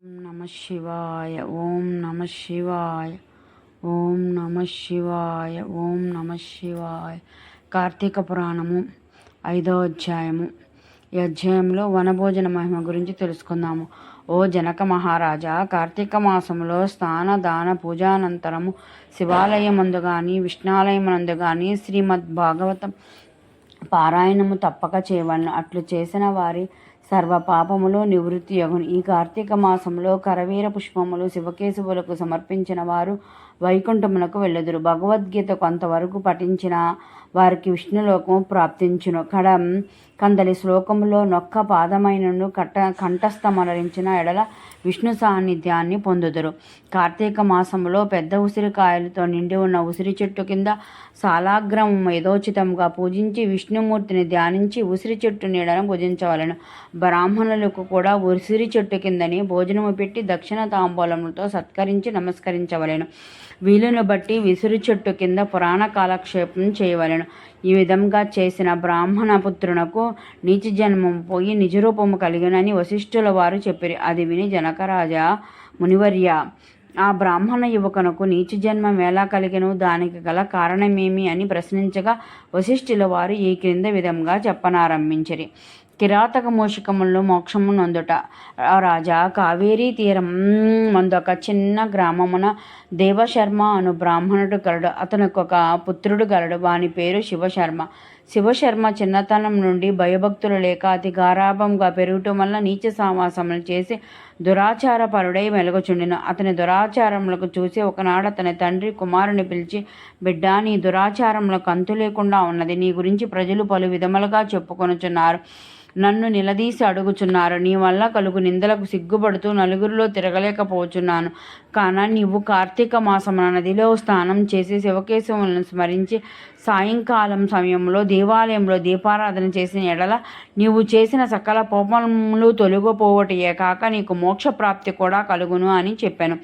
ఓం నమ శివాయ. ఓం నమ శివాయ. ఓం నమ శివాయ. ఓం నమ శివాయ. కార్తీక పురాణము 5వ అధ్యాయము. ఈ అధ్యాయంలో వనభోజన మహిమ గురించి తెలుసుకుందాము. ఓ జనక మహారాజా, కార్తీక మాసములో స్నాన దాన పూజానంతరము శివాలయమందు గాని విష్ణాలయమునందు గాని శ్రీమద్ భాగవతం పారాయణము తప్పక చేయవలను. అట్లు చేసిన వారి సర్వ పాపములు నివృత్తి యగును. ఈ కార్తీక మాసంలో కరవీర పుష్పములు శివకేశవులకు సమర్పించిన వారు వైకుంఠమునకు వెళ్ళుదురు. భగవద్గీత కొంతవరకు పఠించిన వారికి విష్ణులోకము ప్రాప్తించును. కందలి శ్లోకములో నొక్క పాదమైనను కంఠస్థమరించిన ఎడల విష్ణు సాన్నిధ్యాన్ని పొందుదురు. కార్తీక మాసములో పెద్ద ఉసిరికాయలతో నిండి ఉన్న ఉసిరి చెట్టు కింద సాలాగ్రమం యథోచితంగా పూజించి విష్ణుమూర్తిని ధ్యానించి ఉసిరి చెట్టు నీడను భుజించవలను. బ్రాహ్మణులకు కూడా ఉసిరి చెట్టు కిందని భోజనము పెట్టి దక్షిణ తాంబూలములతో సత్కరించి నమస్కరించవలెను. వీలును బట్టి విసురు చెట్టు కింద పురాణ కాలక్షేపం చేయవలెను. ఈ విధంగా చేసిన బ్రాహ్మణ పుత్రునకు నీచ జన్మము పోయి నిజరూపము కలిగినని వశిష్ఠుల వారు చెప్పిరి. అది విని జనకరాజా, మునివర్య, ఆ బ్రాహ్మణ యువకునకు నీచ జన్మం ఎలా కలిగెను, దానికి గల కారణమేమి అని ప్రశ్నించగా వశిష్ఠుల వారు ఈ క్రింద విధంగా చెప్పనారంభించిరి. కిరాతక మూషికములను మోక్షము నొందుట. రాజా, కావేరీ తీరం మందొక చిన్న గ్రామమున దేవశర్మ అను బ్రాహ్మణుడు గలడు. అతనికొక పుత్రుడు గలడు. వాని పేరు శివశర్మ. శివశర్మ చిన్నతనం నుండి భయభక్తులు లేక అతి గారాభంగా పెరుగుటం వల్ల నీచ సావాసములు చేసి దురాచార పరుడై మెలుగుచుండెను. అతని దురాచారములకు చూసి ఒకనాడు అతని తండ్రి కుమారుని పిలిచి, బిడ్డ, నీ దురాచారములకు అంతు లేకుండా ఉన్నది. నీ గురించి ప్రజలు పలు విధములుగా చెప్పుకొనుచున్నారు. నన్ను నిలదీసి అడుగుచున్నారు. నీ వల్ల కలుగు నిందలకు సిగ్గుపడుతూ నలుగురిలో తిరగలేకపోతున్నాను. కాన నీవు కార్తీక మాసమున నదిలో స్నానం చేసి శివకేశవులను స్మరించి సాయంకాలం సమయంలో దేవాలయంలో దీపారాధన చేసిన ఎడల నీవు చేసిన సకల పాపములు తొలగిపోవటయే కాక నీకు మోక్ష ప్రాప్తి కూడా కలుగును అని చెప్పాను.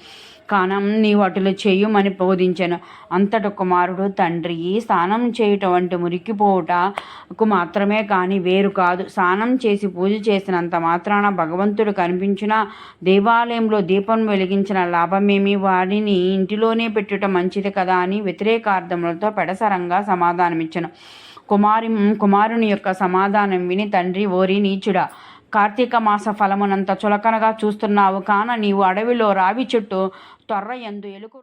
కానం నీవు అటులు చేయుమని బోధించాను. అంతట కుమారుడు, తండ్రి, స్నానం చేయుట వంటి మురికిపోవుటకు మాత్రమే కానీ వేరు కాదు. స్నానం చేసి పూజ చేసినంత మాత్రాన భగవంతుడు కనిపించినా దేవాలయంలో దీపం వెలిగించిన లాభమేమి, వాడిని ఇంటిలోనే పెట్టుట మంచిది కదా అని వ్యతిరేకార్థములతో పెడసరంగా సమాధానమిచ్చను. కుమారుని యొక్క సమాధానం విని తండ్రి, ఓరి నీచుడా, కార్తీక మాస ఫలమునంత చులకనగా చూస్తున్నావు. కాన నీవు అడవిలో రావి చెట్టు తొర్ర యందు ఎలుక